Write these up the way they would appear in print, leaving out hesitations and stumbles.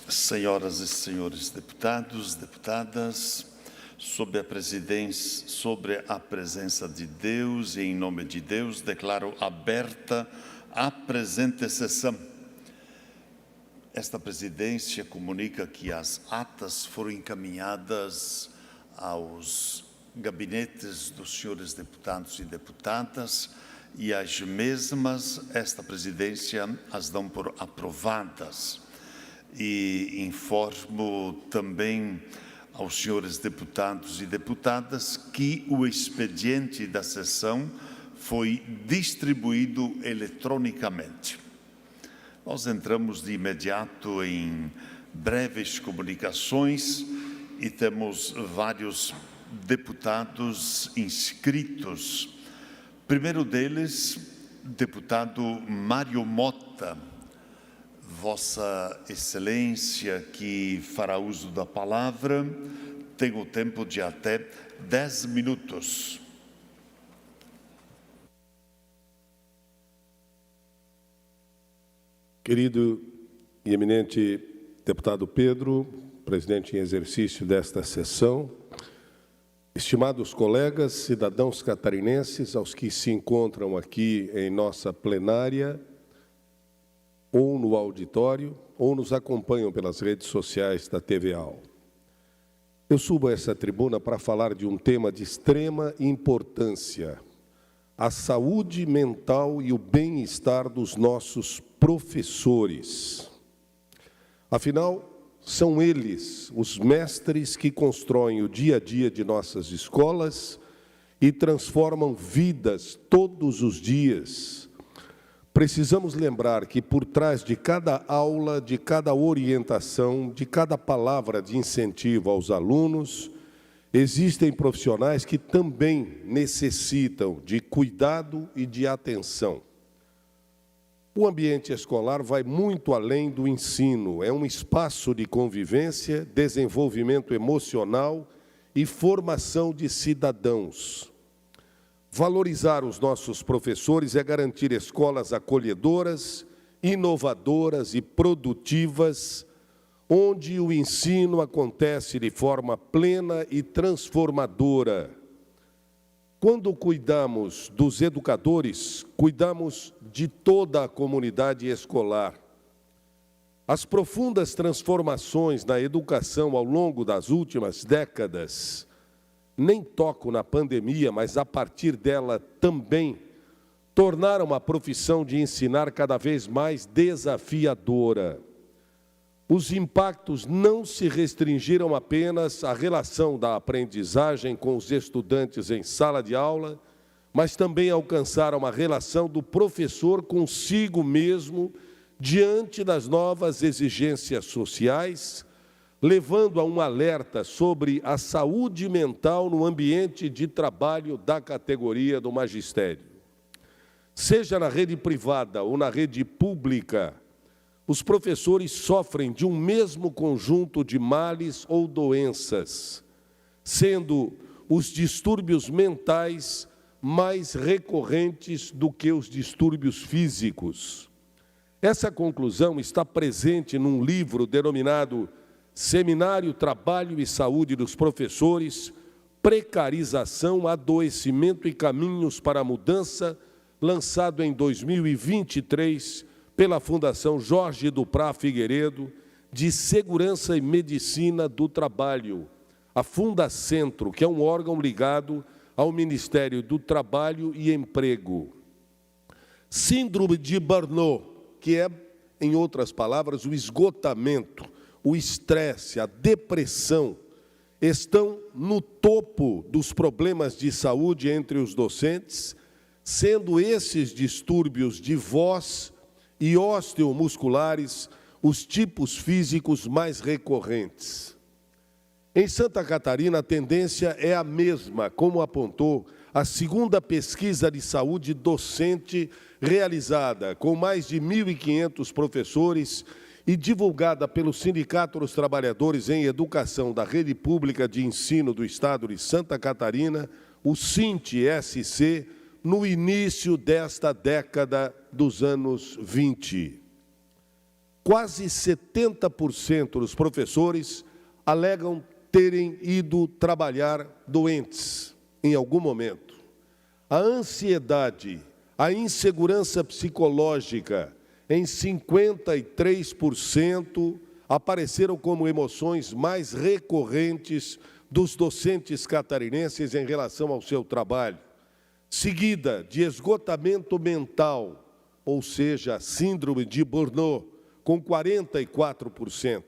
Senhoras e senhores deputados, deputadas, sob a presença de Deus e em nome de Deus, declaro aberta a presente sessão. Esta presidência comunica que as atas foram encaminhadas aos gabinetes dos senhores deputados e deputadas e as mesmas, esta presidência as dão por aprovadas. E informo também aos senhores deputados e deputadas que o expediente da sessão foi distribuído eletronicamente. Nós entramos de imediato em breves comunicações e temos vários deputados inscritos. Primeiro deles, deputado Mário Mota. Vossa Excelência, que fará uso da palavra, tem o tempo de até 10 minutos. Querido e eminente deputado Pedro, presidente em exercício desta sessão, estimados colegas, cidadãos catarinenses, aos que se encontram aqui em nossa plenária, ou no auditório, ou nos acompanham pelas redes sociais da TVA. Eu subo a essa tribuna para falar de um tema de extrema importância: a saúde mental e o bem-estar dos nossos professores. Afinal, são eles os mestres que constroem o dia a dia de nossas escolas e transformam vidas todos os dias. Precisamos lembrar que por trás de cada aula, de cada orientação, de cada palavra de incentivo aos alunos, existem profissionais que também necessitam de cuidado e de atenção. O ambiente escolar vai muito além do ensino, é um espaço de convivência, desenvolvimento emocional e formação de cidadãos. Valorizar os nossos professores é garantir escolas acolhedoras, inovadoras e produtivas, onde o ensino acontece de forma plena e transformadora. Quando cuidamos dos educadores, cuidamos de toda a comunidade escolar. As profundas transformações na educação ao longo das últimas décadas, nem toco na pandemia, mas a partir dela também, tornaram a profissão de ensinar cada vez mais desafiadora. Os impactos não se restringiram apenas à relação da aprendizagem com os estudantes em sala de aula, mas também alcançaram a relação do professor consigo mesmo diante das novas exigências sociais, levando a um alerta sobre a saúde mental no ambiente de trabalho da categoria do magistério. Seja na rede privada ou na rede pública, os professores sofrem de um mesmo conjunto de males ou doenças, sendo os distúrbios mentais mais recorrentes do que os distúrbios físicos. Essa conclusão está presente num livro denominado Seminário Trabalho e Saúde dos Professores, Precarização, Adoecimento e Caminhos para a Mudança, lançado em 2023 pela Fundação Jorge Duprá Figueiredo, de Segurança e Medicina do Trabalho, a Fundacentro, que é um órgão ligado ao Ministério do Trabalho e Emprego. Síndrome de Burnout, que é, em outras palavras, o esgotamento, o estresse, a depressão, estão no topo dos problemas de saúde entre os docentes, sendo esses distúrbios de voz e osteomusculares os tipos físicos mais recorrentes. Em Santa Catarina, a tendência é a mesma, como apontou a segunda pesquisa de saúde docente realizada com mais de 1.500 professores e divulgada pelo Sindicato dos Trabalhadores em Educação da Rede Pública de Ensino do Estado de Santa Catarina, o SINT-SC, no início desta década dos anos 20. quase 70% dos professores alegam terem ido trabalhar doentes em algum momento. A ansiedade, a insegurança psicológica, em 53%, apareceram como emoções mais recorrentes dos docentes catarinenses em relação ao seu trabalho, seguida de esgotamento mental, ou seja, síndrome de Burnout, com 44%.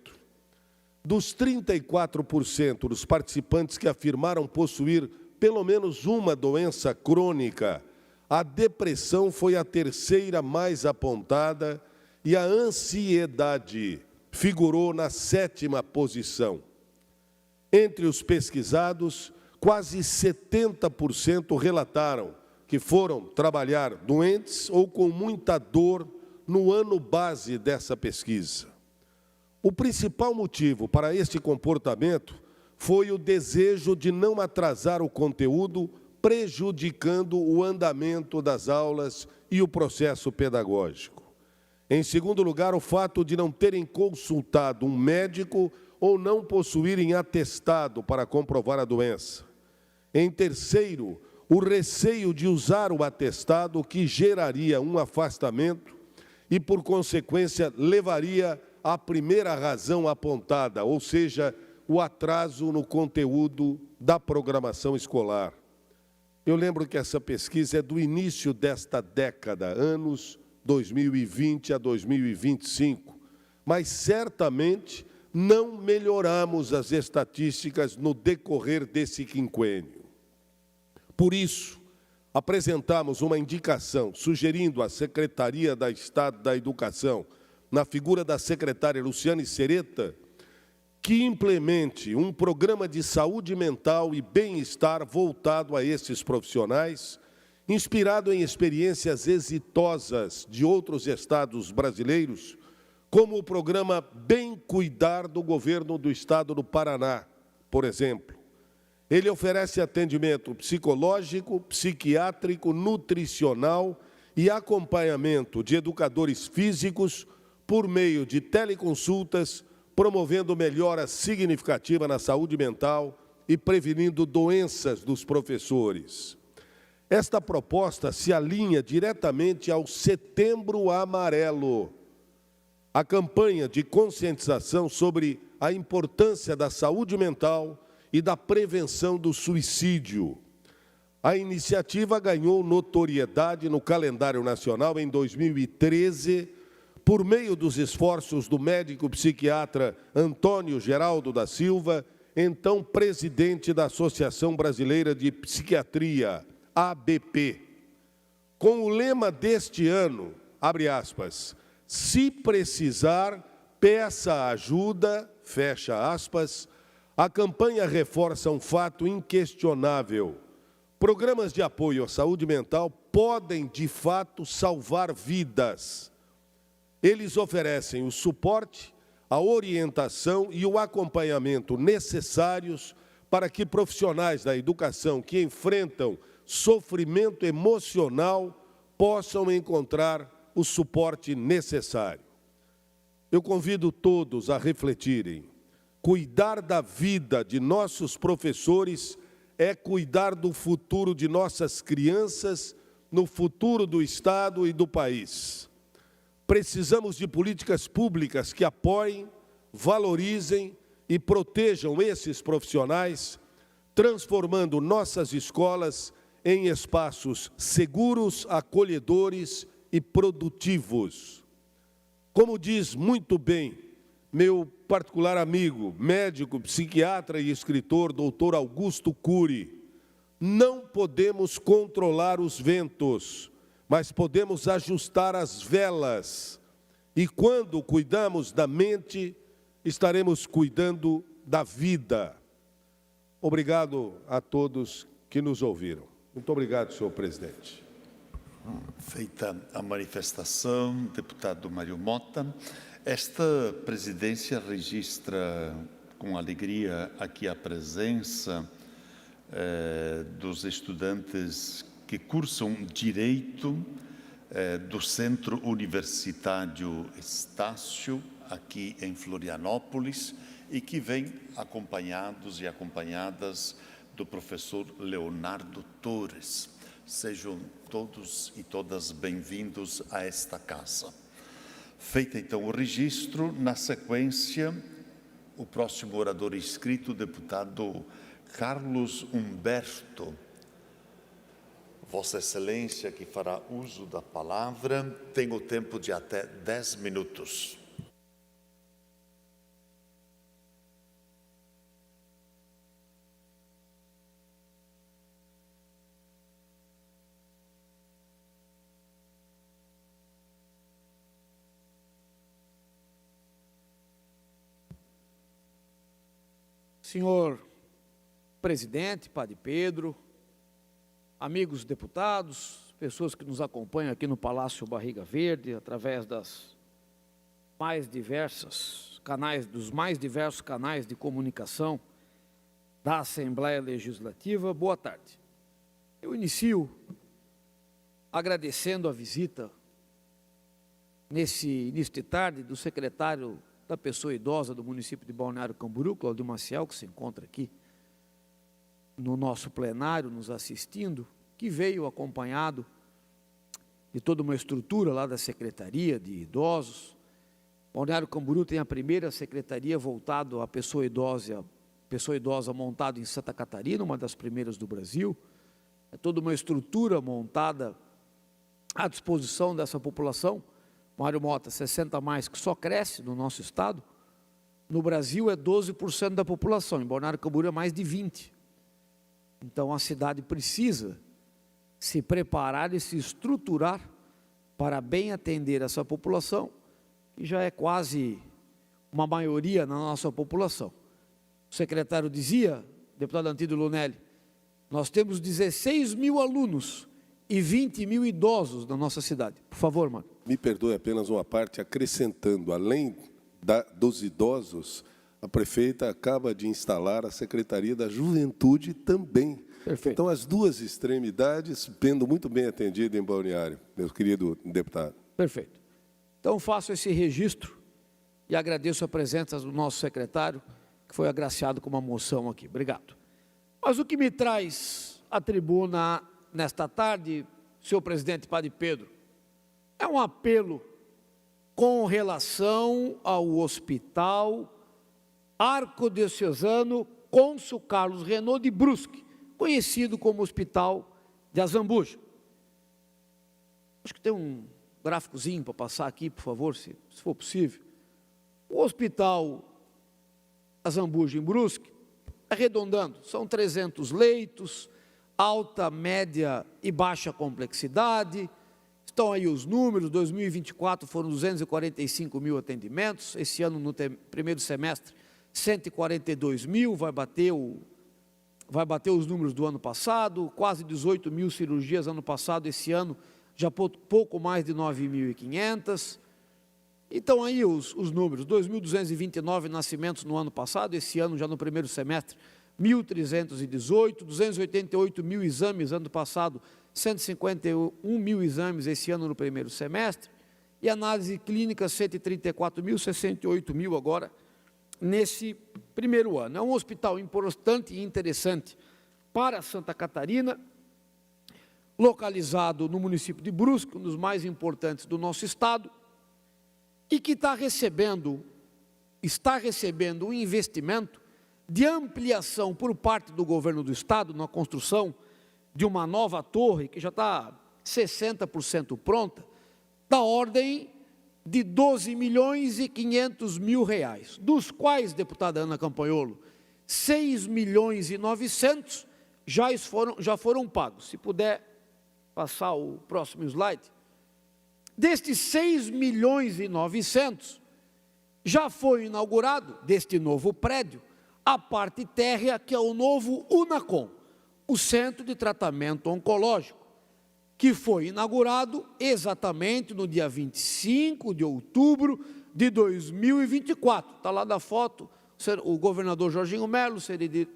Dos 34% dos participantes que afirmaram possuir pelo menos uma doença crônica, a depressão foi a terceira mais apontada e a ansiedade figurou na 7ª posição. Entre os pesquisados, quase 70% relataram que foram trabalhar doentes ou com muita dor no ano base dessa pesquisa. O principal motivo para este comportamento foi o desejo de não atrasar o conteúdo, prejudicando o andamento das aulas e o processo pedagógico. Em segundo lugar, o fato de não terem consultado um médico ou não possuírem atestado para comprovar a doença. Em terceiro, o receio de usar o atestado, que geraria um afastamento e, por consequência, levaria à primeira razão apontada, ou seja, o atraso no conteúdo da programação escolar. Eu lembro que essa pesquisa é do início desta década, anos 2020 a 2025, mas certamente não melhoramos as estatísticas no decorrer desse quinquênio. Por isso, apresentamos uma indicação sugerindo à Secretaria de Estado da Educação, na figura da secretária Luciane Sereta, que implemente um programa de saúde mental e bem-estar voltado a esses profissionais, inspirado em experiências exitosas de outros estados brasileiros, como o programa Bem Cuidar do Governo do Estado do Paraná, por exemplo. Ele oferece atendimento psicológico, psiquiátrico, nutricional e acompanhamento de educadores físicos por meio de teleconsultas, promovendo melhora significativa na saúde mental e prevenindo doenças dos professores. Esta proposta se alinha diretamente ao Setembro Amarelo, a campanha de conscientização sobre a importância da saúde mental e da prevenção do suicídio. A iniciativa ganhou notoriedade no calendário nacional em 2013, por meio dos esforços do médico psiquiatra Antônio Geraldo da Silva, então presidente da Associação Brasileira de Psiquiatria, ABP. Com o lema deste ano, abre aspas, se precisar, peça ajuda, fecha aspas, a campanha reforça um fato inquestionável. Programas de apoio à saúde mental podem, de fato, salvar vidas. Eles oferecem o suporte, a orientação e o acompanhamento necessários para que profissionais da educação que enfrentam sofrimento emocional possam encontrar o suporte necessário. Eu convido todos a refletirem. Cuidar da vida de nossos professores é cuidar do futuro de nossas crianças, no futuro do Estado e do país. Precisamos de políticas públicas que apoiem, valorizem e protejam esses profissionais, transformando nossas escolas em espaços seguros, acolhedores e produtivos. Como diz muito bem meu particular amigo, médico, psiquiatra e escritor, doutor Augusto Cury, não podemos controlar os ventos, mas podemos ajustar as velas. E quando cuidamos da mente, estaremos cuidando da vida. Obrigado a todos que nos ouviram. Muito obrigado, senhor presidente. Feita a manifestação, deputado Mário Mota, esta presidência registra com alegria aqui a presença dos estudantes que cursam Direito do Centro Universitário Estácio, aqui em Florianópolis e que vêm acompanhados e acompanhadas do professor Leonardo Torres. Sejam todos e todas bem-vindos a esta casa. Feito então o registro, na sequência, o próximo orador inscrito, o deputado Carlos Humberto. Vossa Excelência, que fará uso da palavra, tem o tempo de até 10 minutos. Senhor presidente, Padre Pedro, amigos deputados, pessoas que nos acompanham aqui no Palácio Barriga Verde, através dos mais diversos canais de comunicação da Assembleia Legislativa, boa tarde. Eu inicio agradecendo a visita, nesse início de tarde, do secretário da Pessoa Idosa do município de Balneário Camboriú, Claudio Maciel, que se encontra aqui no nosso plenário, nos assistindo, que veio acompanhado de toda uma estrutura lá da Secretaria de Idosos. Balneário Camboriú tem a primeira secretaria voltada à pessoa idosa montada em Santa Catarina, uma das primeiras do Brasil. É toda uma estrutura montada à disposição dessa população. Mário Mota, 60 a mais, que só cresce no nosso estado. No Brasil é 12% da população, em Balneário Camboriú é mais de 20%. Então a cidade precisa se preparar e se estruturar para bem atender essa população, que já é quase uma maioria na nossa população. O secretário dizia, deputado Antídio Lunelli, nós temos 16 mil alunos e 20 mil idosos na nossa cidade. Por favor, Mário. Me perdoe apenas uma parte, acrescentando, além dos idosos, a prefeita acaba de instalar a Secretaria da Juventude também. Perfeito. Então, as duas extremidades, sendo muito bem atendido em Balneário, meu querido deputado. Perfeito. Então, faço esse registro e agradeço a presença do nosso secretário, que foi agraciado com uma moção aqui. Obrigado. Mas o que me traz à tribuna nesta tarde, senhor presidente Padre Pedro, é um apelo com relação ao Hospital Arquidiocesano Cônsul Carlos Renaud de Brusque, conhecido como Hospital de Azambuja. Acho que tem um gráficozinho para passar aqui, por favor, se for possível. O Hospital Azambuja em Brusque, arredondando, são 300 leitos, alta, média e baixa complexidade. Estão aí os números, 2024 foram 245 mil atendimentos, esse ano no primeiro semestre 142 mil, vai bater os números do ano passado, quase 18 mil cirurgias ano passado, esse ano já pouco mais de 9.500. Então aí os números, 2.229 nascimentos no ano passado, esse ano já no primeiro semestre 1.318, 288 mil exames ano passado, 151 mil exames esse ano no primeiro semestre, e análise clínica 134 mil, 68 mil agora nesse primeiro ano. É um hospital importante e interessante para Santa Catarina, localizado no município de Brusque, um dos mais importantes do nosso estado, e que está recebendo um investimento de ampliação por parte do governo do estado na construção de uma nova torre, que já está 60% pronta, da ordem de 12 milhões e 500 mil reais, dos quais, deputada Ana Campanholo, 6 milhões e 900 já foram pagos. Se puder passar o próximo slide. Destes 6 milhões e 900, já foi inaugurado, deste novo prédio, a parte térrea, que é o novo UNACOM, o Centro de Tratamento Oncológico, que foi inaugurado exatamente no dia 25 de outubro de 2024. Está lá da foto, o governador Jorginho Melo,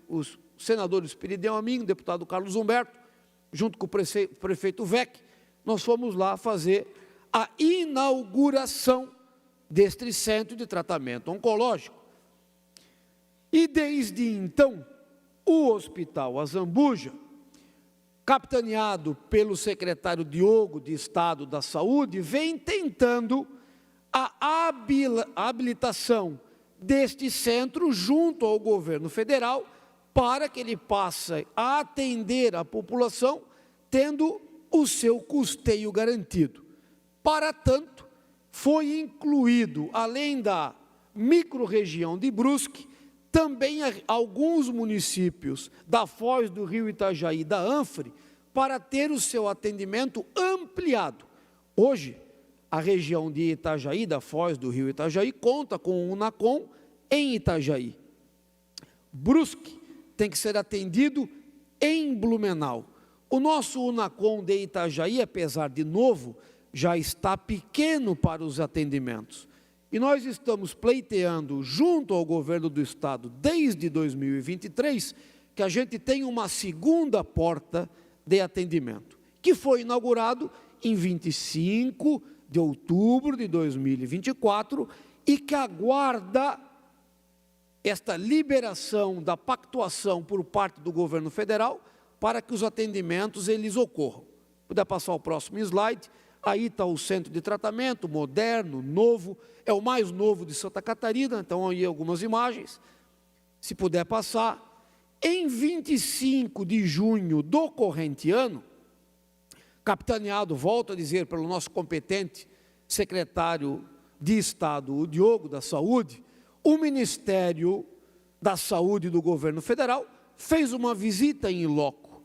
o senador Espiridão Amin, o deputado Carlos Humberto, junto com o prefeito Vec, nós fomos lá fazer a inauguração deste centro de tratamento oncológico. E desde então, o Hospital Azambuja, capitaneado pelo secretário Diogo de Estado da Saúde, vem tentando a habilitação deste centro junto ao governo federal para que ele passe a atender a população tendo o seu custeio garantido. Para tanto, foi incluído, além da microrregião de Brusque, também alguns municípios da Foz do Rio Itajaí e da Anfre, para ter o seu atendimento ampliado. Hoje, a região de Itajaí, da Foz do Rio Itajaí, conta com o Unacom em Itajaí. Brusque tem que ser atendido em Blumenau. O nosso Unacom de Itajaí, apesar de novo, já está pequeno para os atendimentos. E nós estamos pleiteando, junto ao governo do Estado, desde 2023, que a gente tenha uma segunda porta de atendimento, que foi inaugurado em 25 de outubro de 2024 e que aguarda esta liberação da pactuação por parte do governo federal para que os atendimentos eles ocorram. Puder passar o próximo slide. Aí está o centro de tratamento, moderno, novo, é o mais novo de Santa Catarina, então aí algumas imagens, se puder passar. Em 25 de junho do corrente ano, capitaneado, volto a dizer, pelo nosso competente secretário de Estado, o Diogo da Saúde, o Ministério da Saúde do governo federal fez uma visita em loco,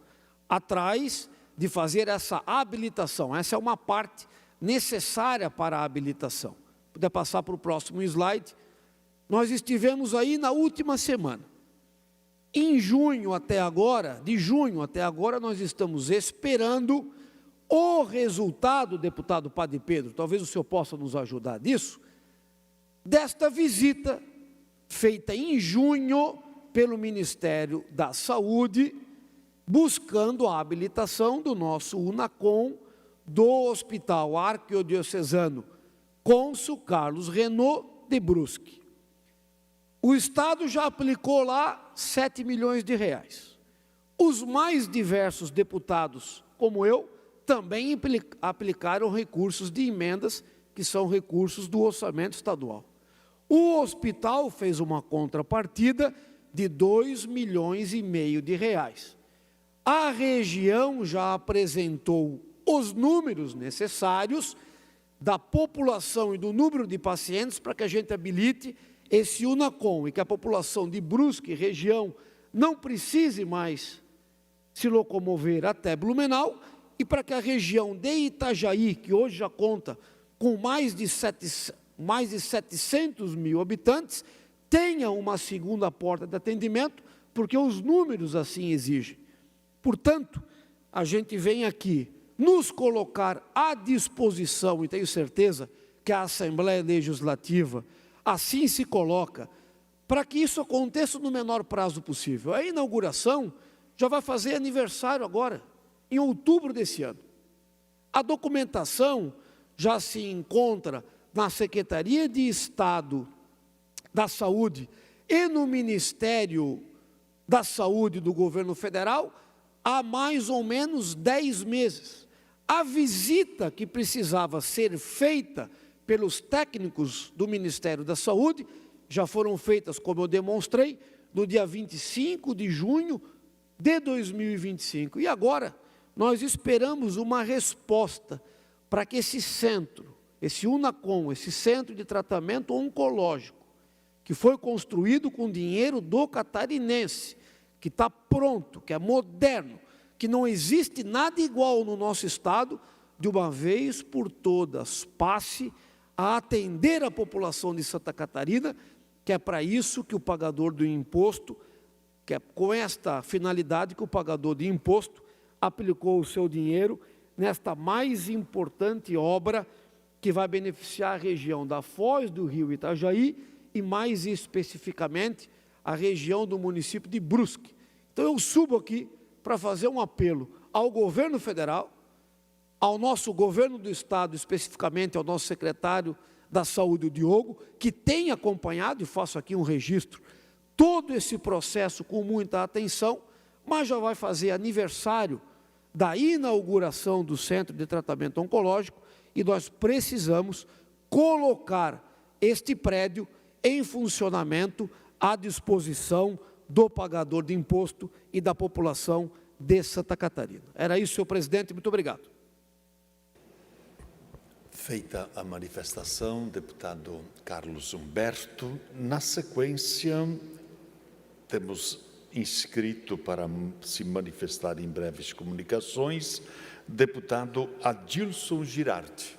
atrás de fazer essa habilitação. Essa é uma parte necessária para a habilitação. Se puder passar para o próximo slide. Nós estivemos aí na última semana. Em junho até agora, de junho até agora, nós estamos esperando o resultado, deputado Padre Pedro, talvez o senhor possa nos ajudar nisso, desta visita feita em junho pelo Ministério da Saúde, buscando a habilitação do nosso Unacom do Hospital Arquidiocesano Cônsul Carlos Renaud de Brusque. O Estado já aplicou lá 7 milhões de reais. Os mais diversos deputados, como eu, também aplicaram recursos de emendas, que são recursos do orçamento estadual. O hospital fez uma contrapartida de 2,5 milhões de reais. A região já apresentou os números necessários da população e do número de pacientes para que a gente habilite esse Unacom e que a população de Brusque, região, não precise mais se locomover até Blumenau e para que a região de Itajaí, que hoje já conta com mais de 700 mil habitantes, tenha uma segunda porta de atendimento, porque os números assim exigem. Portanto, a gente vem aqui nos colocar à disposição, e tenho certeza que a Assembleia Legislativa assim se coloca, para que isso aconteça no menor prazo possível. A inauguração já vai fazer aniversário agora, em outubro desse ano. A documentação já se encontra na Secretaria de Estado da Saúde e no Ministério da Saúde do governo federal há mais ou menos 10 meses. A visita que precisava ser feita pelos técnicos do Ministério da Saúde já foram feitas, como eu demonstrei, no dia 25 de junho de 2025. E agora nós esperamos uma resposta para que esse centro, esse Unacom, esse centro de tratamento oncológico, que foi construído com dinheiro do catarinense, que está pronto, que é moderno, que não existe nada igual no nosso estado, de uma vez por todas, passe a atender a população de Santa Catarina, que é para isso que o pagador do imposto, que é com esta finalidade que o pagador de imposto aplicou o seu dinheiro nesta mais importante obra que vai beneficiar a região da Foz do Rio Itajaí e mais especificamente a região do município de Brusque. Então eu subo aqui para fazer um apelo ao governo federal, ao nosso governo do estado, especificamente ao nosso secretário da Saúde, o Diogo, que tem acompanhado, e faço aqui um registro, todo esse processo com muita atenção, mas já vai fazer aniversário da inauguração do Centro de Tratamento Oncológico e nós precisamos colocar este prédio em funcionamento à disposição do pagador de imposto e da população de Santa Catarina. Era isso, senhor presidente, muito obrigado. Feita a manifestação, deputado Carlos Humberto, na sequência, temos inscrito para se manifestar em breves comunicações, deputado Adilson Girardi.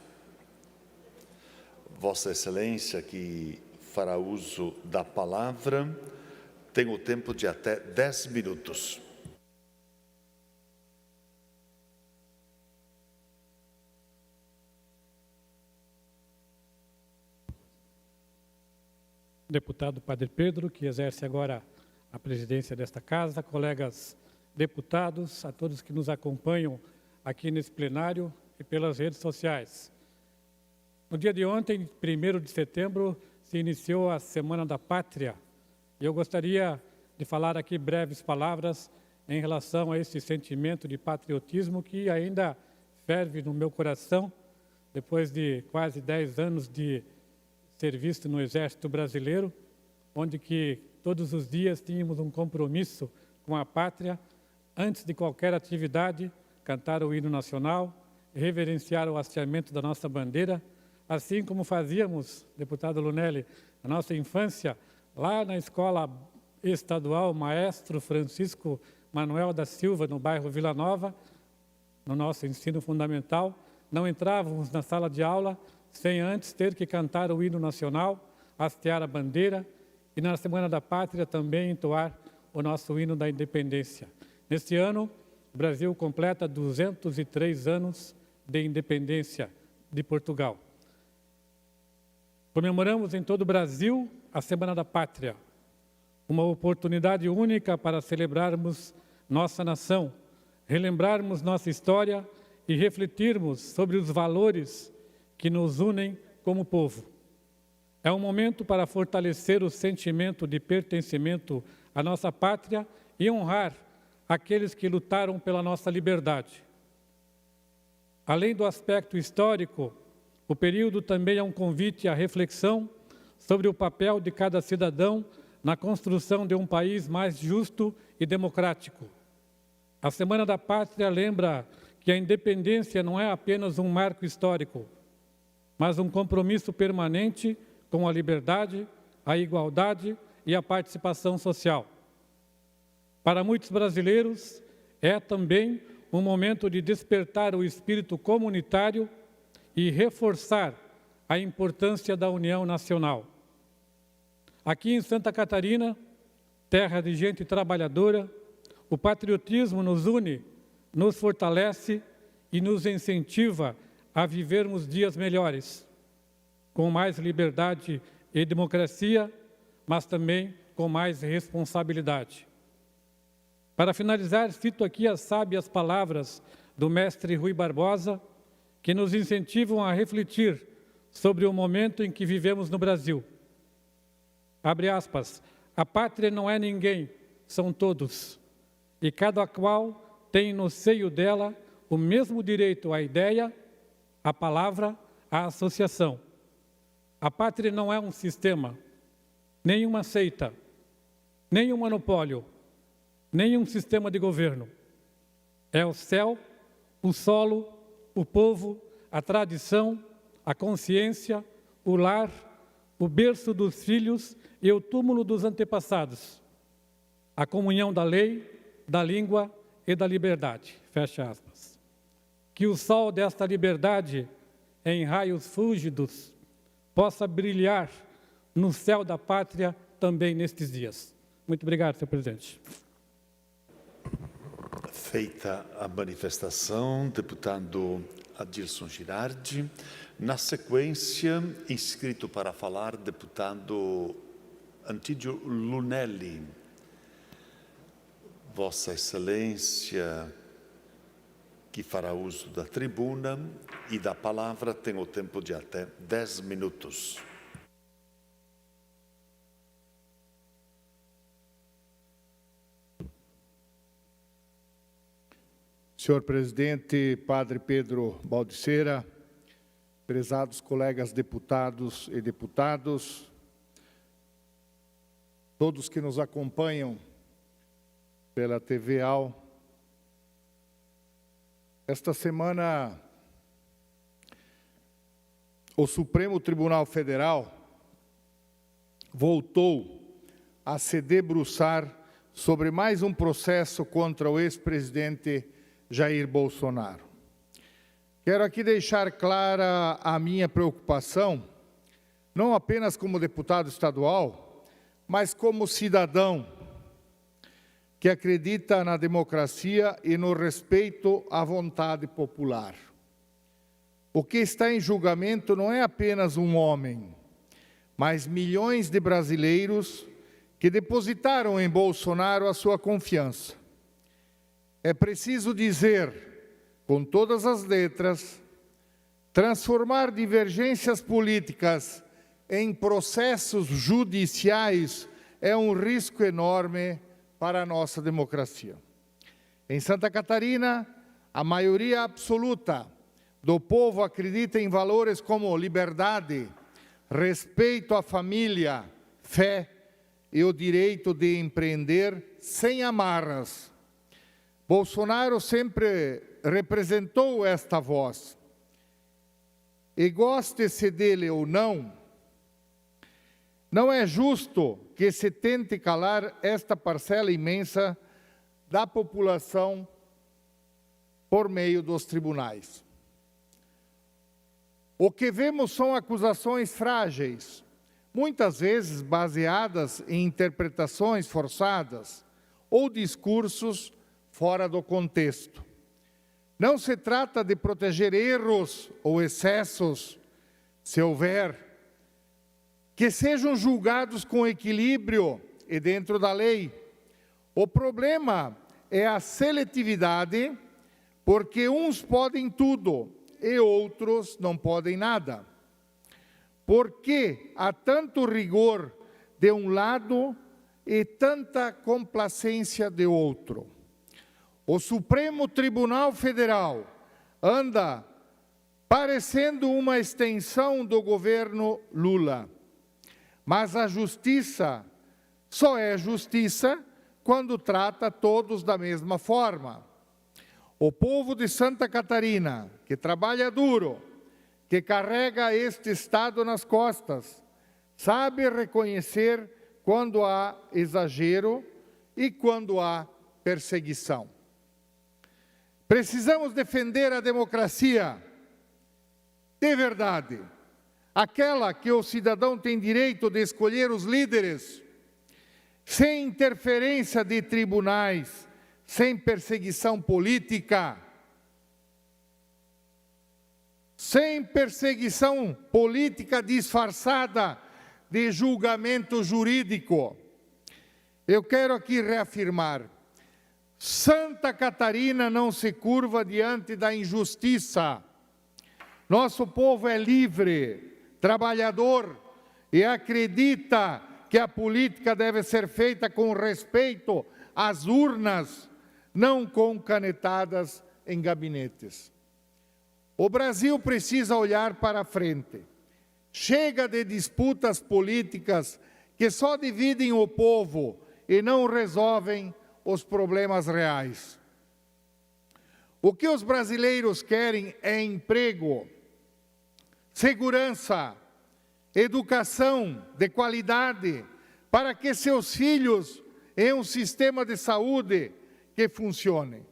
Vossa Excelência, que fará uso da palavra, tem o tempo de até 10 minutos. Deputado Padre Pedro, que exerce agora a presidência desta casa, colegas deputados, a todos que nos acompanham aqui nesse plenário e pelas redes sociais. No dia de ontem, 1º de setembro, se iniciou a Semana da Pátria. E eu gostaria de falar aqui breves palavras em relação a esse sentimento de patriotismo que ainda ferve no meu coração, depois de quase 10 anos de serviço no Exército Brasileiro, onde que todos os dias tínhamos um compromisso com a pátria, antes de qualquer atividade, cantar o hino nacional, reverenciar o hasteamento da nossa bandeira, assim como fazíamos, deputado Lunelli, na nossa infância, lá na Escola Estadual Maestro Francisco Manuel da Silva, no bairro Vila Nova, no nosso ensino fundamental, não entrávamos na sala de aula sem antes ter que cantar o hino nacional, hastear a bandeira e na Semana da Pátria também entoar o nosso hino da independência. Neste ano, o Brasil completa 203 anos de independência de Portugal. Comemoramos em todo o Brasil a Semana da Pátria, uma oportunidade única para celebrarmos nossa nação, relembrarmos nossa história e refletirmos sobre os valores que nos unem como povo. É um momento para fortalecer o sentimento de pertencimento à nossa pátria e honrar aqueles que lutaram pela nossa liberdade. Além do aspecto histórico, o período também é um convite à reflexão sobre o papel de cada cidadão na construção de um país mais justo e democrático. A Semana da Pátria lembra que a independência não é apenas um marco histórico, mas um compromisso permanente com a liberdade, a igualdade e a participação social. Para muitos brasileiros, é também um momento de despertar o espírito comunitário e reforçar a importância da união nacional. Aqui em Santa Catarina, terra de gente trabalhadora, o patriotismo nos une, nos fortalece e nos incentiva a vivermos dias melhores, com mais liberdade e democracia, mas também com mais responsabilidade. Para finalizar, cito aqui as sábias palavras do mestre Rui Barbosa, que nos incentivam a refletir sobre o momento em que vivemos no Brasil. Abre aspas, a pátria não é ninguém, são todos, e cada qual tem no seio dela o mesmo direito à ideia, à palavra, à associação. A pátria não é um sistema, nem uma seita, nem um monopólio, nem um sistema de governo. É o céu, o solo, o povo, a tradição, a consciência, o lar, o berço dos filhos e o túmulo dos antepassados. A comunhão da lei, da língua e da liberdade. Fecha aspas. Que o sol desta liberdade, em raios fúlgidos, possa brilhar no céu da pátria também nestes dias. Muito obrigado, senhor presidente. Feita a manifestação, deputado Adilson Girardi. Na sequência, inscrito para falar, deputado Antídio Lunelli. Vossa Excelência, que fará uso da tribuna e da palavra tem o tempo de até 10 minutos. Senhor presidente, Padre Pedro Baldiceira, prezados colegas deputados e deputadas, todos que nos acompanham pela TV AL. Esta semana, o Supremo Tribunal Federal voltou a se debruçar sobre mais um processo contra o ex-presidente Jair Bolsonaro. Quero aqui deixar clara a minha preocupação, não apenas como deputado estadual, mas como cidadão que acredita na democracia e no respeito à vontade popular. O que está em julgamento não é apenas um homem, mas milhões de brasileiros que depositaram em Bolsonaro a sua confiança. É preciso dizer, com todas as letras, transformar divergências políticas em processos judiciais é um risco enorme para a nossa democracia. Em Santa Catarina, a maioria absoluta do povo acredita em valores como liberdade, respeito à família, fé e o direito de empreender sem amarras. Bolsonaro sempre representou esta voz. E goste-se dele ou não, não é justo que se tente calar esta parcela imensa da população por meio dos tribunais. O que vemos são acusações frágeis, muitas vezes baseadas em interpretações forçadas ou discursos fora do contexto. Não se trata de proteger erros ou excessos, se houver, que sejam julgados com equilíbrio e dentro da lei. O problema é a seletividade, porque uns podem tudo e outros não podem nada. Por que há tanto rigor de um lado e tanta complacência de outro? O Supremo Tribunal Federal anda parecendo uma extensão do governo Lula. Mas a justiça só é justiça quando trata todos da mesma forma. O povo de Santa Catarina, que trabalha duro, que carrega este Estado nas costas, sabe reconhecer quando há exagero e quando há perseguição. Precisamos defender a democracia de verdade, aquela que o cidadão tem direito de escolher os líderes, sem interferência de tribunais, sem perseguição política, sem perseguição política disfarçada de julgamento jurídico. Eu quero aqui reafirmar: Santa Catarina não se curva diante da injustiça. Nosso povo é livre, trabalhador e acredita que a política deve ser feita com respeito às urnas, não com canetadas em gabinetes. O Brasil precisa olhar para frente. Chega de disputas políticas que só dividem o povo e não resolvem os problemas reais. O que os brasileiros querem é emprego, segurança, educação de qualidade, para que seus filhos tenham um sistema de saúde que funcione.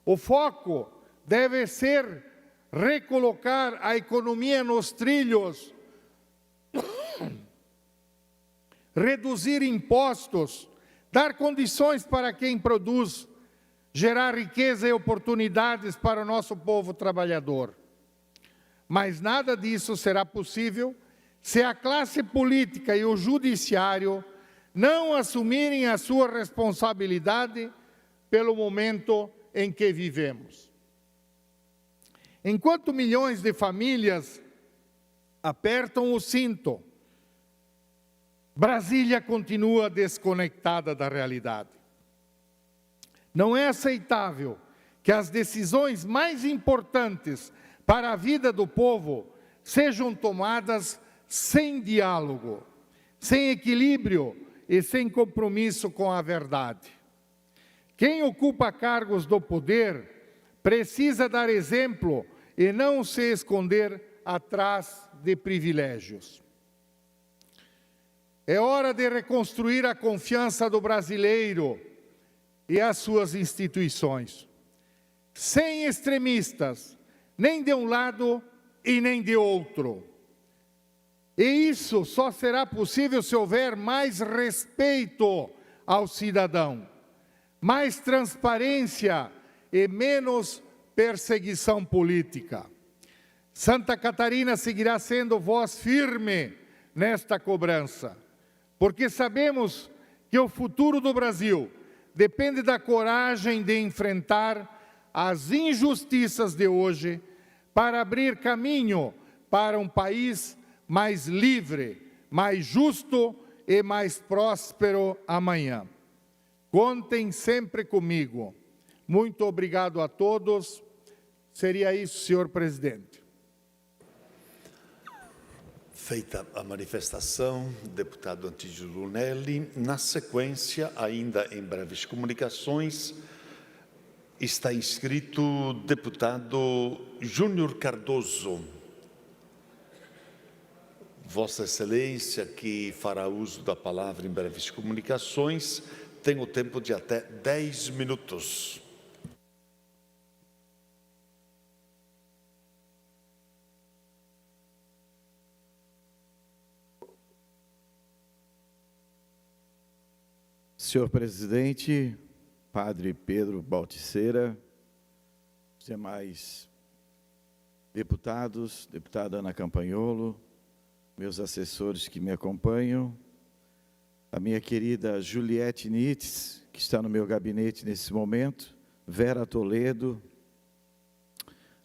O foco deve ser recolocar a economia nos trilhos, reduzir impostos, dar condições para quem produz, gerar riqueza e oportunidades para o nosso povo trabalhador. Mas nada disso será possível se a classe política e o judiciário não assumirem a sua responsabilidade pelo momento em que vivemos. Enquanto milhões de famílias apertam o cinto, Brasília continua desconectada da realidade. Não é aceitável que as decisões mais importantes para a vida do povo sejam tomadas sem diálogo, sem equilíbrio e sem compromisso com a verdade. Quem ocupa cargos do poder precisa dar exemplo e não se esconder atrás de privilégios. É hora de reconstruir a confiança do brasileiro e as suas instituições, sem extremistas, nem de um lado e nem de outro. E isso só será possível se houver mais respeito ao cidadão, mais transparência e menos perseguição política. Santa Catarina seguirá sendo voz firme nesta cobrança, porque sabemos que o futuro do Brasil depende da coragem de enfrentar as injustiças de hoje para abrir caminho para um país mais livre, mais justo e mais próspero amanhã. Contem sempre comigo. Muito obrigado a todos. Seria isso, senhor presidente. Feita a manifestação, deputado Antídio Lunelli, na sequência, ainda em breves comunicações, está inscrito o deputado Júnior Cardoso. Vossa Excelência, que fará uso da palavra em breves comunicações, tem o tempo de até 10 minutos. Senhor presidente, padre Pedro Balticeira, os demais deputados, deputada Ana Campanholo, meus assessores que me acompanham, a minha querida Juliette Nitz, que está no meu gabinete nesse momento, Vera Toledo,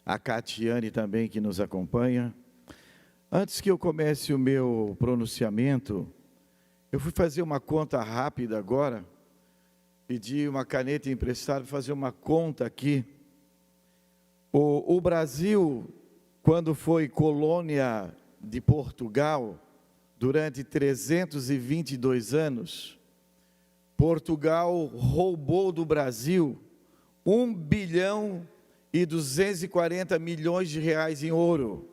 a Catiane também que nos acompanha. Antes que eu comece o meu pronunciamento, eu fui fazer uma conta rápida agora, pedi uma caneta emprestada para fazer uma conta aqui. O Brasil, quando foi colônia de Portugal, durante 322 anos, Portugal roubou do Brasil 1 bilhão e 240 milhões de reais em ouro.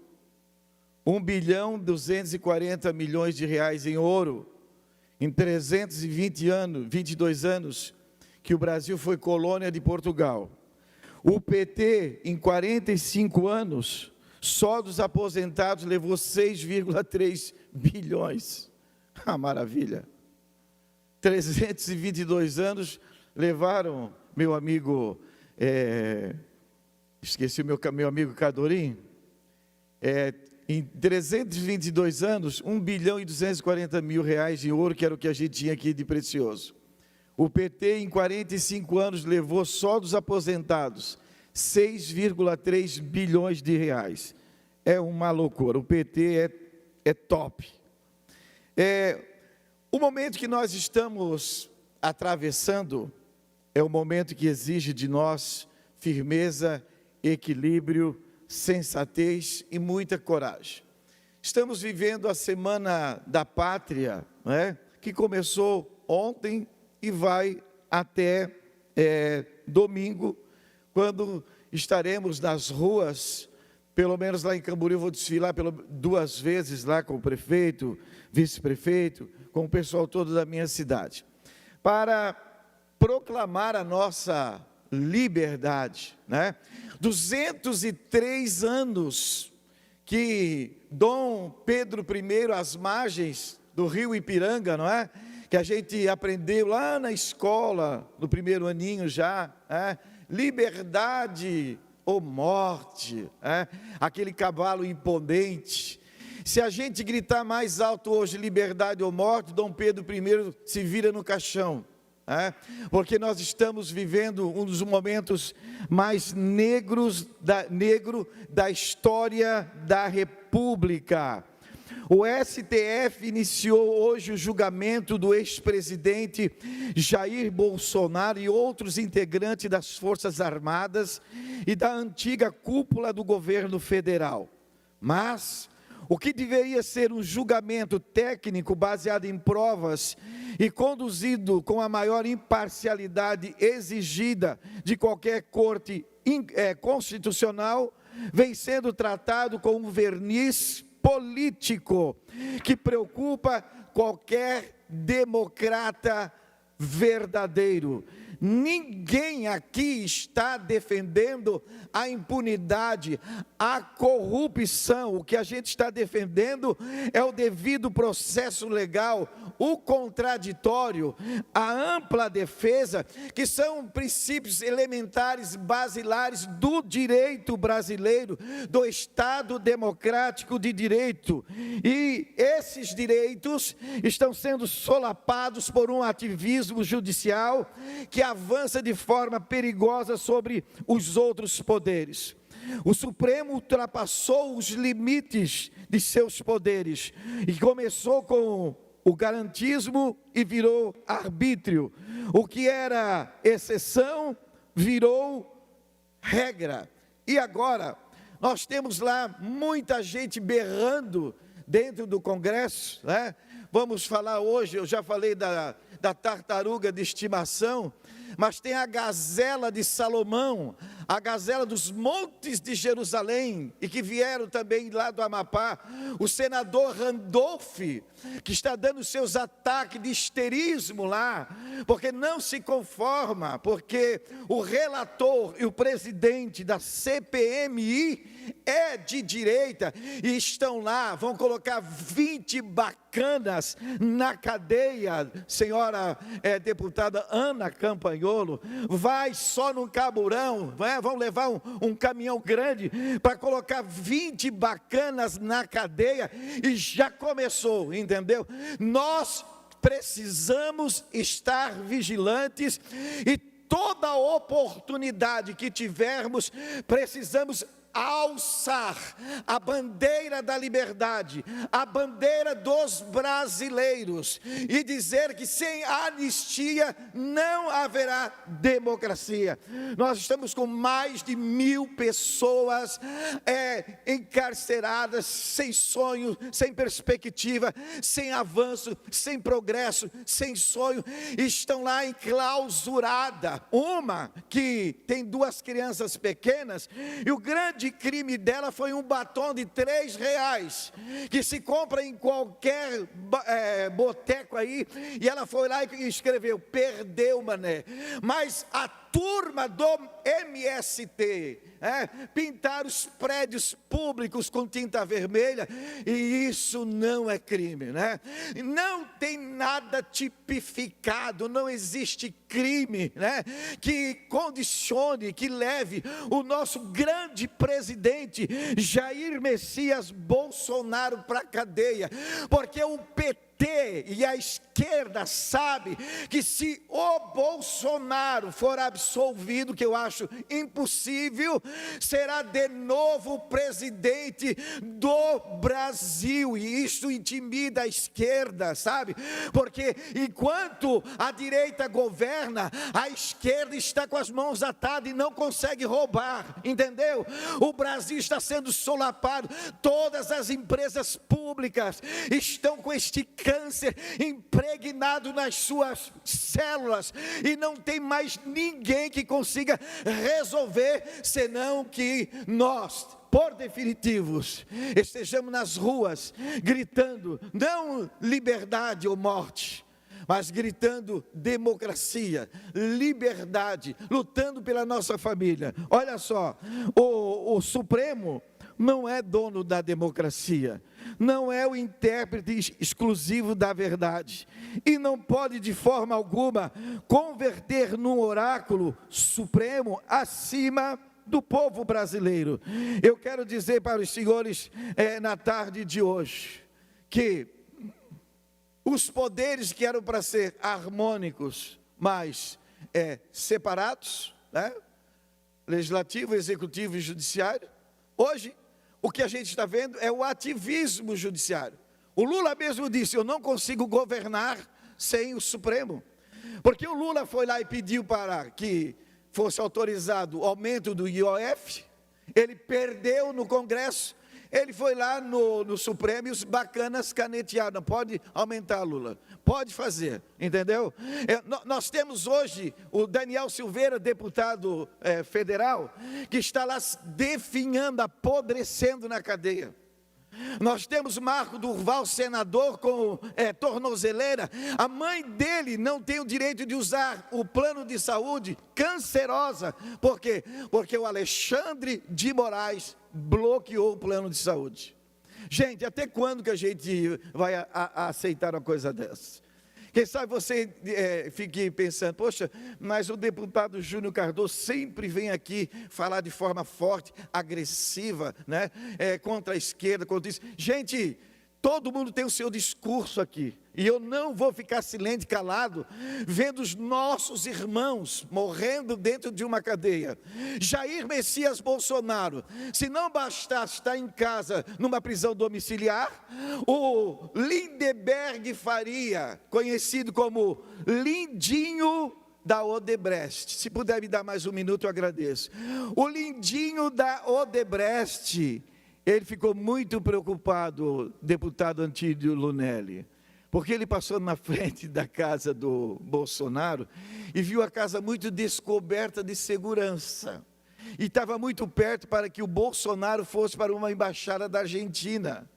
1 bilhão e 240 milhões de reais em ouro. Em 22 anos que o Brasil foi colônia de Portugal. O PT, em 45 anos, só dos aposentados levou 6,3 bilhões. Ah, maravilha! 322 anos levaram, meu amigo, esqueci o meu amigo Cadorim, em 322 anos, 1 bilhão e 240 mil reais de ouro, que era o que a gente tinha aqui de precioso. O PT, em 45 anos, levou só dos aposentados 6,3 bilhões de reais. É uma loucura, o PT é top. O momento que nós estamos atravessando é um momento que exige de nós firmeza, equilíbrio, sensatez e muita coragem. Estamos vivendo a Semana da Pátria, que começou ontem e vai até domingo, quando estaremos nas ruas, pelo menos lá em Camboriú, eu vou desfilar 2 vezes lá com o prefeito, vice-prefeito, com o pessoal todo da minha cidade, para proclamar a nossa liberdade, 203 anos que Dom Pedro I, às margens do rio Ipiranga, não é? Que a gente aprendeu lá na escola, no primeiro aninho já, liberdade ou morte, aquele cavalo imponente. Se a gente gritar mais alto hoje, liberdade ou morte, Dom Pedro I se vira no caixão. porque nós estamos vivendo um dos momentos mais negro da história da República. O STF iniciou hoje o julgamento do ex-presidente Jair Bolsonaro e outros integrantes das Forças Armadas e da antiga cúpula do governo federal. Mas o que deveria ser um julgamento técnico baseado em provas e conduzido com a maior imparcialidade exigida de qualquer corte constitucional, vem sendo tratado com um verniz político que preocupa qualquer democrata verdadeiro. Ninguém aqui está defendendo a impunidade, a corrupção. O que a gente está defendendo é o devido processo legal, o contraditório, a ampla defesa, que são princípios elementares, basilares do direito brasileiro, do Estado democrático de direito. E esses direitos estão sendo solapados por um ativismo judicial que avança de forma perigosa sobre os outros poderes. O Supremo ultrapassou os limites de seus poderes e começou com o garantismo e virou arbítrio. O que era exceção virou regra. E agora, nós temos lá muita gente berrando dentro do Congresso, né? Vamos falar hoje, eu já falei da tartaruga de estimação, mas tem a gazela de Salomão, a gazela dos montes de Jerusalém, e que vieram também lá do Amapá, o senador Randolph, que está dando seus ataques de histerismo lá, porque não se conforma, porque o relator e o presidente da CPMI é de direita, e estão lá, vão colocar 20 bacanas na cadeia, senhora deputada Ana Campanholo, vai só num caburão, vão levar um caminhão grande para colocar 20 bacanas na cadeia, e já começou, entendeu? Nós precisamos estar vigilantes, e toda oportunidade que tivermos, precisamos alçar a bandeira da liberdade, a bandeira dos brasileiros, e dizer que sem anistia não haverá democracia. Nós estamos com mais de 1000 pessoas encarceradas, sem sonho, sem perspectiva, sem avanço, sem progresso, sem sonho, estão lá enclausurada. Uma que tem 2 crianças pequenas, e o grande crime dela foi um batom de R$3, que se compra em qualquer boteco aí, e ela foi lá e escreveu: perdeu, mané. Mas a turma do MST pintar os prédios públicos com tinta vermelha, e isso não é crime, né? Não tem nada tipificado, não existe crime, né, que condicione, que leve o nosso grande presidente Jair Messias Bolsonaro para a cadeia, porque o PT e a esquerda sabe que se o Bolsonaro for absolvido, que eu acho impossível, será de novo presidente do Brasil, e isso intimida a esquerda, sabe? Porque enquanto a direita governa, a esquerda está com as mãos atadas e não consegue roubar, entendeu? O Brasil está sendo solapado, todas as empresas públicas estão com este câncer impregnado nas suas células, e não tem mais ninguém que consiga resolver, senão que nós, por definitivos, estejamos nas ruas gritando, não liberdade ou morte, mas gritando democracia, liberdade, lutando pela nossa família. Olha só, o Supremo não é dono da democracia, não é o intérprete exclusivo da verdade, e não pode de forma alguma converter num oráculo supremo acima do povo brasileiro. Eu quero dizer para os senhores na tarde de hoje, que os poderes que eram para ser harmônicos, mas separados, né? Legislativo, executivo e judiciário. Hoje, o que a gente está vendo é o ativismo judiciário. O Lula mesmo disse, eu não consigo governar sem o Supremo. Porque o Lula foi lá e pediu para que fosse autorizado o aumento do IOF, ele perdeu no Congresso, ele foi lá no Supremo e os bacanas canetearam, não pode aumentar, Lula, pode fazer, entendeu? Nós temos hoje o Daniel Silveira, deputado federal, que está lá definhando, apodrecendo na cadeia. Nós temos Marco Durval, senador, com tornozeleira. A mãe dele não tem o direito de usar o plano de saúde, cancerosa. Por quê? Porque o Alexandre de Moraes bloqueou o plano de saúde. Gente, até quando que a gente vai aceitar uma coisa dessa? Quem sabe você fique pensando, poxa, mas o deputado Júnior Cardoso sempre vem aqui falar de forma forte, agressiva, né? Contra a esquerda, contra isso. Gente, todo mundo tem o seu discurso aqui. E eu não vou ficar silente, calado, vendo os nossos irmãos morrendo dentro de uma cadeia. Jair Messias Bolsonaro, se não bastasse estar em casa numa prisão domiciliar, o Lindeberg Faria, conhecido como Lindinho da Odebrecht, se puder me dar mais um minuto eu agradeço. O Lindinho da Odebrecht, ele ficou muito preocupado, deputado Antídio Lunelli, porque ele passou na frente da casa do Bolsonaro e viu a casa muito descoberta de segurança. E estava muito perto para que o Bolsonaro fosse para uma embaixada da Argentina.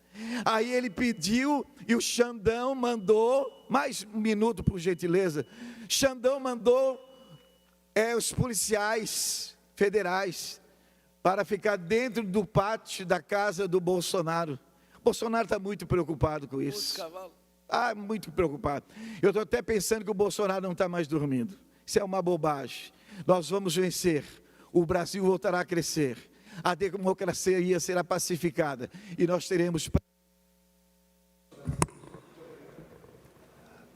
Aí ele pediu e o Xandão mandou, mais um minuto por gentileza, Xandão mandou os policiais federais para ficar dentro do pátio da casa do Bolsonaro. O Bolsonaro está muito preocupado com isso. Muito preocupado. Eu estou até pensando que o Bolsonaro não está mais dormindo. Isso é uma bobagem. Nós vamos vencer. O Brasil voltará a crescer. A democracia será pacificada. E nós teremos...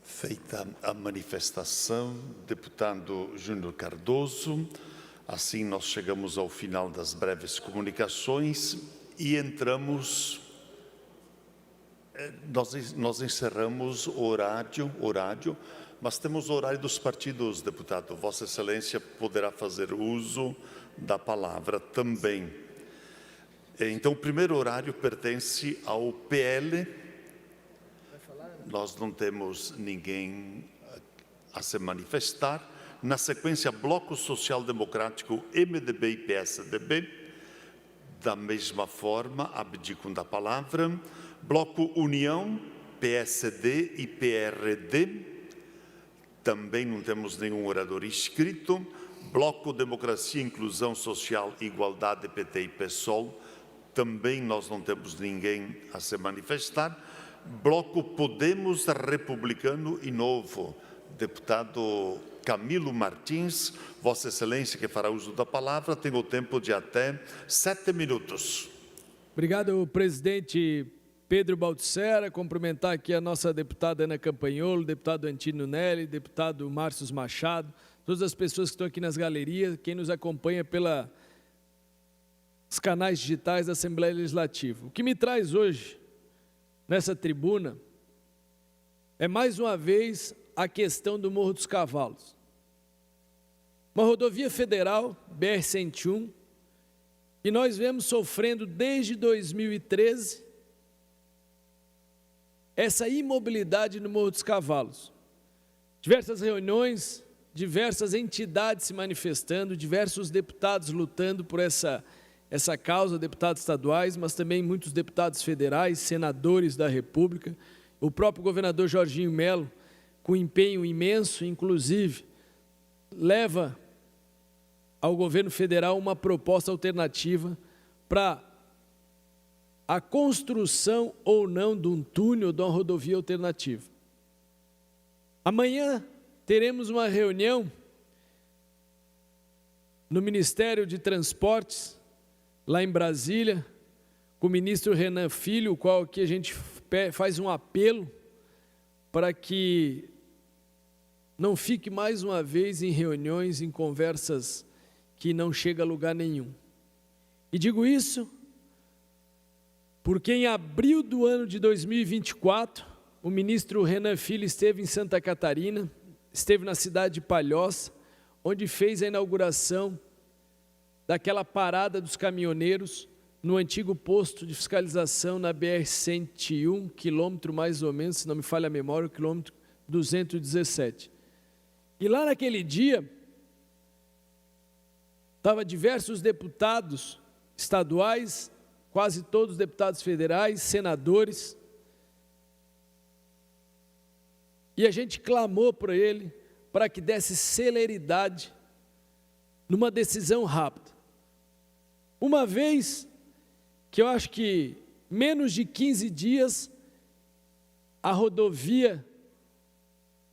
Feita a manifestação, deputado Júnior Cardoso, assim nós chegamos ao final das breves comunicações e entramos... Nós encerramos o horário, mas temos o horário dos partidos, deputado. Vossa Excelência poderá fazer uso da palavra também. Então, o primeiro horário pertence ao PL. Nós não temos ninguém a se manifestar. Na sequência, Bloco Social Democrático, MDB e PSDB. Da mesma forma, abdicam da palavra. Bloco União, PSD e PRD, também não temos nenhum orador inscrito. Bloco Democracia, Inclusão Social, Igualdade, PT e PSOL, também nós não temos ninguém a se manifestar. Bloco Podemos, Republicano e Novo, deputado Camilo Martins, Vossa Excelência que fará uso da palavra, tem o tempo de até 7 minutos. Obrigado, presidente Pedro Baldissera, cumprimentar aqui a nossa deputada Ana Campanholo, deputado Antínio Nelly, deputado Márcio Machado, todas as pessoas que estão aqui nas galerias, quem nos acompanha pelos canais digitais da Assembleia Legislativa. O que me traz hoje, nessa tribuna, é mais uma vez a questão do Morro dos Cavalos. Uma rodovia federal, BR-101, que nós vemos sofrendo desde 2013, essa imobilidade no Morro dos Cavalos. Diversas reuniões, diversas entidades se manifestando, diversos deputados lutando por essa causa, deputados estaduais, mas também muitos deputados federais, senadores da República, o próprio governador Jorginho Melo, com empenho imenso, inclusive, leva ao governo federal uma proposta alternativa para a construção ou não de um túnel, de uma rodovia alternativa. Amanhã teremos uma reunião no Ministério de Transportes, lá em Brasília, com o ministro Renan Filho, o qual aqui a gente faz um apelo para que não fique mais uma vez em reuniões, em conversas que não chegam a lugar nenhum. E digo isso porque em abril do ano de 2024, o ministro Renan Filho esteve em Santa Catarina, esteve na cidade de Palhoça, onde fez a inauguração daquela parada dos caminhoneiros no antigo posto de fiscalização na BR-101, quilômetro mais ou menos, se não me falha a memória, o quilômetro 217. E lá naquele dia, estavam diversos deputados estaduais, quase todos deputados federais, senadores, e a gente clamou por ele para que desse celeridade numa decisão rápida. Uma vez que eu acho que menos de 15 dias a rodovia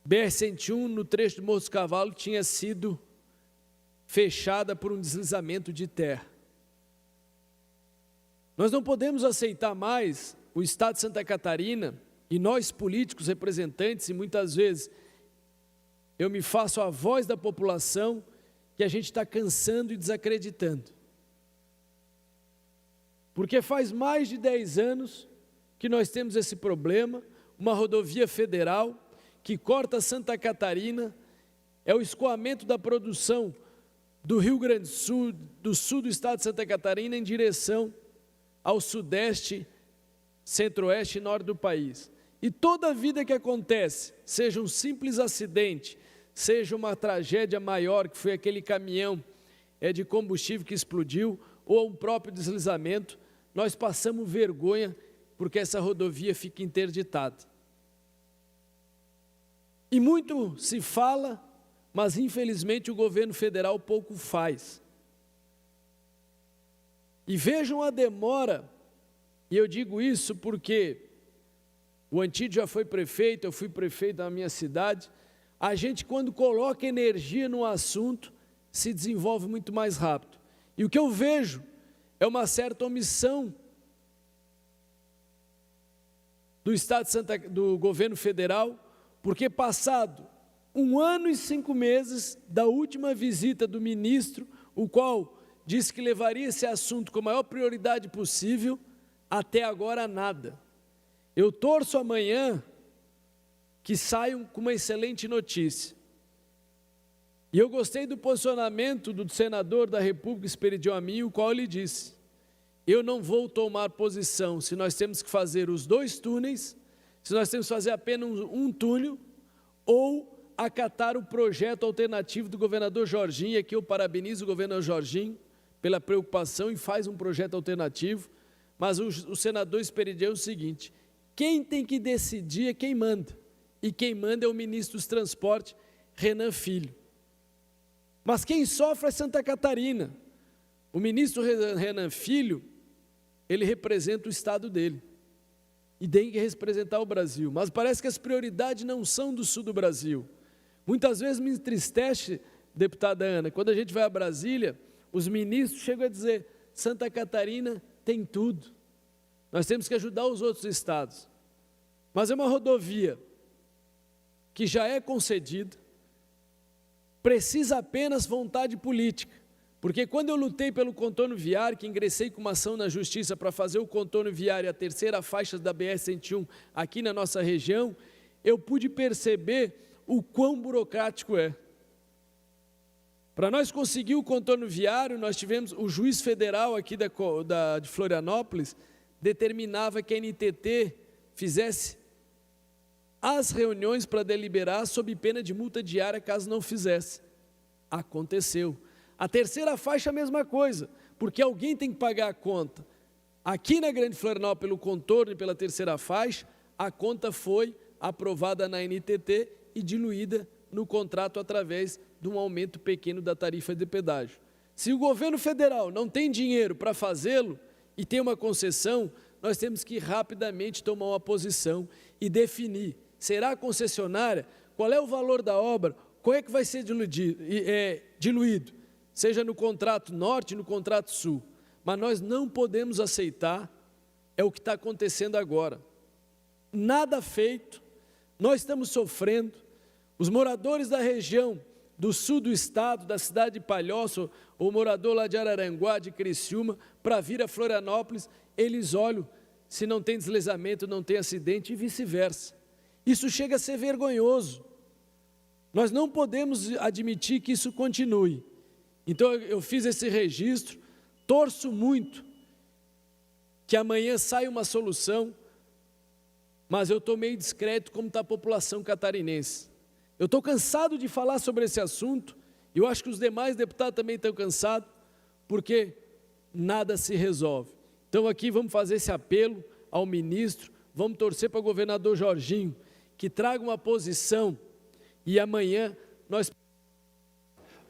BR-101 no trecho do Morro dos Cavalos tinha sido fechada por um deslizamento de terra. Nós não podemos aceitar mais o Estado de Santa Catarina e nós políticos representantes, e muitas vezes eu me faço a voz da população, que a gente está cansando e desacreditando. Porque faz mais de 10 anos que nós temos esse problema, uma rodovia federal que corta Santa Catarina, é o escoamento da produção do Rio Grande do Sul do estado de Santa Catarina em direção ao sudeste, centro-oeste e norte do país. E toda a vida que acontece, seja um simples acidente, seja uma tragédia maior, que foi aquele caminhão de combustível que explodiu, ou um próprio deslizamento, nós passamos vergonha porque essa rodovia fica interditada. E muito se fala, mas infelizmente o governo federal pouco faz. E vejam a demora, e eu digo isso porque o Antídio já foi prefeito, eu fui prefeito da minha cidade. A gente, quando coloca energia no assunto, se desenvolve muito mais rápido. E o que eu vejo é uma certa omissão do governo federal, porque passado 1 ano e 5 meses da última visita do ministro, o qual disse que levaria esse assunto com a maior prioridade possível, até agora nada. Eu torço amanhã que saiam com uma excelente notícia. E eu gostei do posicionamento do senador da República, Esperidião Amin, o qual ele disse: eu não vou tomar posição se nós temos que fazer os 2 túneis, se nós temos que fazer apenas um túnel, ou acatar o projeto alternativo do governador Jorginho. E aqui eu parabenizo o governador Jorginho pela preocupação e faz um projeto alternativo, mas o senador Esperidião é o seguinte: quem tem que decidir é quem manda, e quem manda é o ministro dos Transportes, Renan Filho. Mas quem sofre é Santa Catarina. O ministro Renan Filho, ele representa o estado dele, e tem que representar o Brasil, mas parece que as prioridades não são do sul do Brasil. Muitas vezes me entristece, deputada Ana, quando a gente vai a Brasília, os ministros chegam a dizer: Santa Catarina tem tudo, nós temos que ajudar os outros estados. Mas é uma rodovia que já é concedida, precisa apenas vontade política. Porque quando eu lutei pelo contorno viário, que ingressei com uma ação na justiça para fazer o contorno viário, a terceira faixa da BR-101 aqui na nossa região, eu pude perceber o quão burocrático é. Para nós conseguir o contorno viário, nós tivemos o juiz federal aqui de Florianópolis, determinava que a NTT fizesse as reuniões para deliberar sob pena de multa diária caso não fizesse. Aconteceu. A terceira faixa a mesma coisa, porque alguém tem que pagar a conta. Aqui na Grande Florianópolis, pelo contorno e pela terceira faixa, a conta foi aprovada na NTT e diluída no contrato através de um aumento pequeno da tarifa de pedágio. Se o governo federal não tem dinheiro para fazê-lo e tem uma concessão, nós temos que rapidamente tomar uma posição e definir: será a concessionária? Qual é o valor da obra? Qual é que vai ser diluído? Seja no contrato norte, no contrato sul. Mas nós não podemos aceitar, é o que está acontecendo agora. Nada feito, nós estamos sofrendo. Os moradores da região do sul do estado, da cidade de Palhoça, ou morador lá de Araranguá, de Criciúma, para vir a Florianópolis, eles olham se não tem deslizamento, não tem acidente e vice-versa. Isso chega a ser vergonhoso. Nós não podemos admitir que isso continue. Então eu fiz esse registro, torço muito que amanhã saia uma solução, mas eu estou meio discreto como está a população catarinense. Eu estou cansado de falar sobre esse assunto, e eu acho que os demais deputados também estão cansados, porque nada se resolve. Então aqui vamos fazer esse apelo ao ministro, vamos torcer para o governador Jorginho, que traga uma posição, e amanhã nós...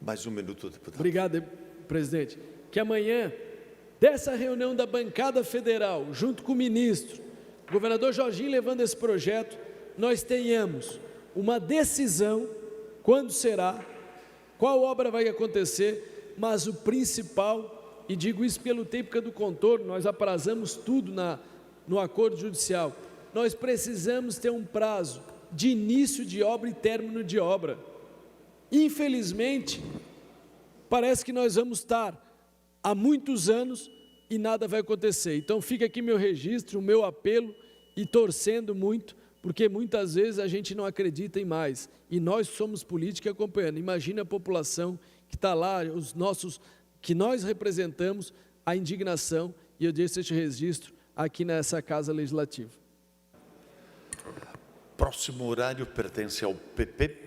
Mais um minuto, deputado. Obrigado, presidente. Que amanhã, dessa reunião da bancada federal, junto com o ministro, o governador Jorginho levando esse projeto, nós tenhamos uma decisão, quando será, qual obra vai acontecer, mas o principal, e digo isso pelo tempo do contorno, nós aprazamos tudo no acordo judicial, nós precisamos ter um prazo de início de obra e término de obra. Infelizmente, parece que nós vamos estar há muitos anos e nada vai acontecer. Então fica aqui meu registro, o meu apelo, e torcendo muito, porque muitas vezes a gente não acredita em mais, e nós somos política acompanhando. Imagina a população que está lá, os nossos, que nós representamos, a indignação, e eu deixo este registro aqui nessa Casa Legislativa. Próximo horário pertence ao PP.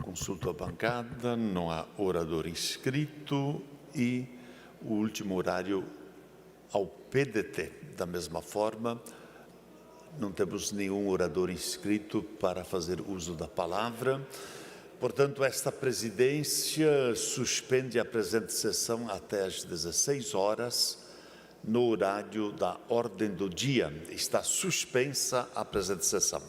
Consulto a bancada, não há orador inscrito, e o último horário ao PDT. Da mesma forma, não temos nenhum orador inscrito para fazer uso da palavra. Portanto, esta presidência suspende a presente sessão até às 16 horas, no horário da ordem do dia. Está suspensa a presente sessão.